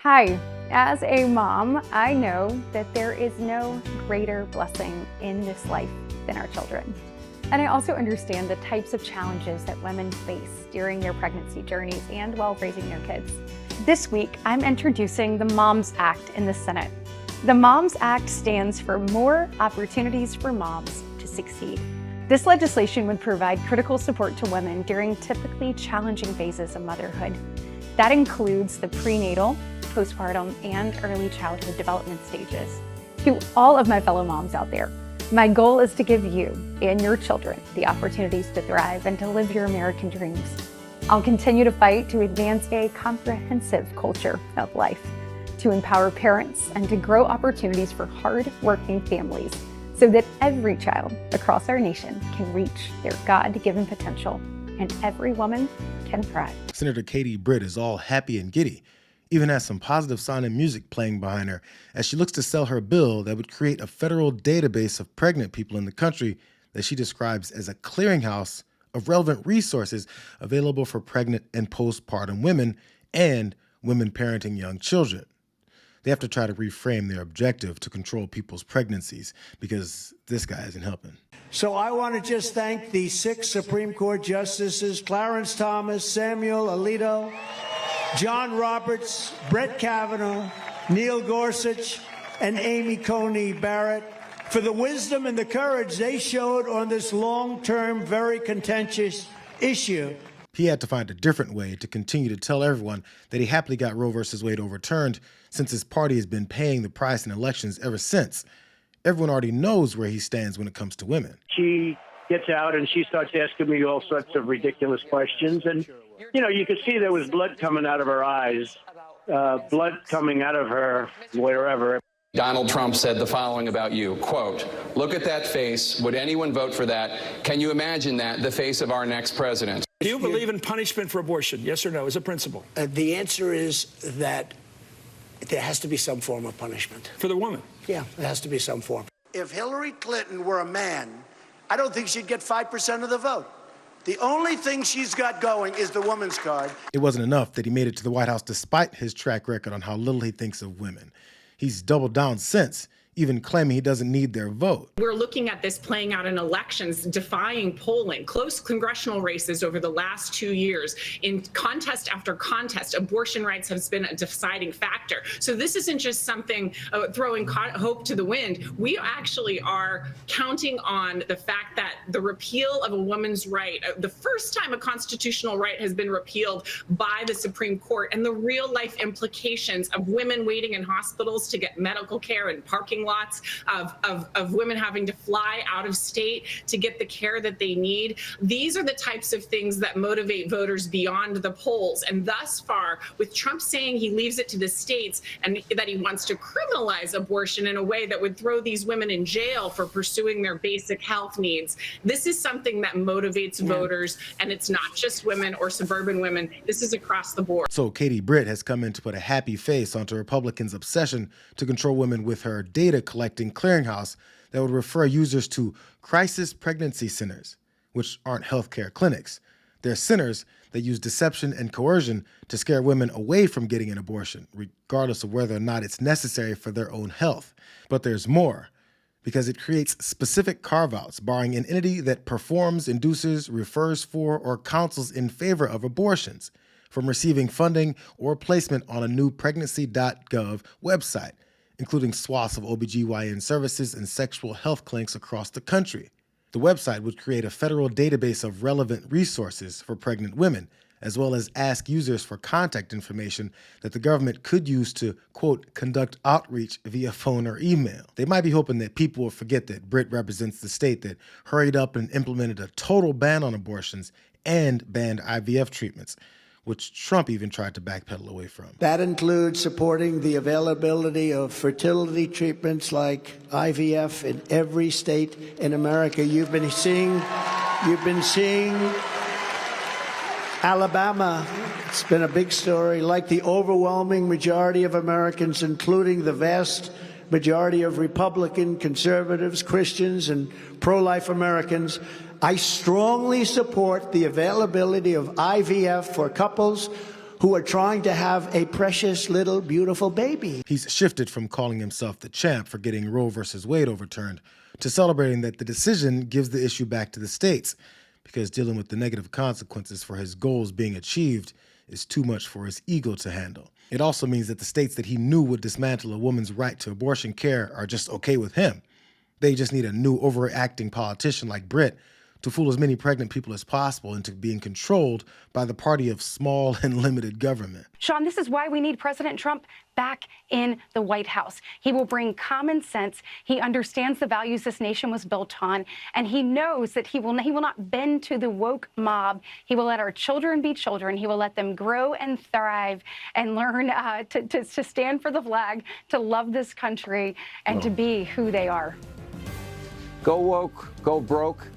Hi, as a mom, I know that there is no greater blessing in this life than our children. And I also understand the types of challenges that women face during their pregnancy journeys and while raising their kids. This week, I'm introducing the MOMS Act in the Senate. The MOMS Act stands for More Opportunities for Moms to Succeed. This legislation would provide critical support to women during typically challenging phases of motherhood. That includes the prenatal, postpartum, and early childhood development stages. To all of my fellow moms out there, my goal is to give you and your children the opportunities to thrive and to live your American dreams. I'll continue to fight to advance a comprehensive culture of life, to empower parents, and to grow opportunities for hard-working families so that every child across our nation can reach their God-given potential and every woman can thrive. Senator Katie Britt is all happy and giddy, even has some positive sounding music playing behind her as she looks to sell her bill that would create a federal database of pregnant people in the country that she describes as a clearinghouse of relevant resources available for pregnant and postpartum women and women parenting young children. They have to try to reframe their objective to control people's pregnancies because this guy isn't helping. So I want to just thank the 6 Supreme Court justices, Clarence Thomas, Samuel Alito, John Roberts, Brett Kavanaugh, Neil Gorsuch, and Amy Coney Barrett for the wisdom and the courage they showed on this long-term, very contentious issue. He had to find a different way to continue to tell everyone that he happily got Roe v. Wade overturned since his party has been paying the price in elections ever since. Everyone already knows where he stands when it comes to women. She gets out and she starts asking me all sorts of ridiculous questions. And, you know, you could see there was blood coming out of her eyes, blood coming out of her wherever. Donald Trump said the following about you, quote, "Look at that face. Would anyone vote for that? Can you imagine that, the face of our next president?" Do you believe in punishment for abortion? Yes or no, as a principle? The answer is that there has to be some form of punishment. For the woman? Yeah, there has to be some form. If Hillary Clinton were a man, I don't think she'd get 5% of the vote. The only thing she's got going is the woman's card. It wasn't enough that he made it to the White House despite his track record on how little he thinks of women. He's doubled down since, even claiming he doesn't need their vote. We're looking at this playing out in elections, defying polling, close congressional races over the last 2 years. In contest after contest, abortion rights has been a deciding factor. So this isn't just something throwing hope to the wind. We actually are counting on the fact that the repeal of a woman's right, the first time a constitutional right has been repealed by the Supreme Court, and the real life implications of women waiting in hospitals to get medical care and parking lots, of women having to fly out of state to get the care that they need. These are the types of things that motivate voters beyond the polls. And thus far, with Trump saying he leaves it to the states and that he wants to criminalize abortion in a way that would throw these women in jail for pursuing their basic health needs, this is something that motivates voters. And it's not just women or suburban women. This is across the board. So Katie Britt has come in to put a happy face onto Republicans' obsession to control women with her data collecting clearinghouse that would refer users to crisis pregnancy centers, which aren't healthcare clinics. They're centers that use deception and coercion to scare women away from getting an abortion, regardless of whether or not it's necessary for their own health. But there's more, because it creates specific carve-outs barring an entity that performs, induces, refers for, or counsels in favor of abortions from receiving funding or placement on a new pregnancy.gov website, including swaths of OBGYN services and sexual health clinics across the country. The website would create a federal database of relevant resources for pregnant women, as well as ask users for contact information that the government could use to, quote, conduct outreach via phone or email. They might be hoping that people will forget that Britt represents the state that hurried up and implemented a total ban on abortions and banned IVF treatments, which Trump even tried to backpedal away from. That includes supporting the availability of fertility treatments like IVF in every state in America. You've been seeing Alabama. It's been a big story. Like the overwhelming majority of Americans, including the vast majority of Republican, conservatives, Christians, and pro-life Americans, I strongly support the availability of IVF for couples who are trying to have a precious little beautiful baby. He's shifted from calling himself the champ for getting Roe versus Wade overturned to celebrating that the decision gives the issue back to the states, because dealing with the negative consequences for his goals being achieved is too much for his ego to handle. It also means that the states that he knew would dismantle a woman's right to abortion care are just okay with him. They just need a new overacting politician like Britt to fool as many pregnant people as possible into being controlled by the party of small and limited government. Sean, this is why we need President Trump back in the White House. He will bring common sense. He understands the values this nation was built on, and he knows that he will not bend to the woke mob. He will let our children be children. He will let them grow and thrive and learn to stand for the flag, to love this country, and to be who they are. Go woke, go broke.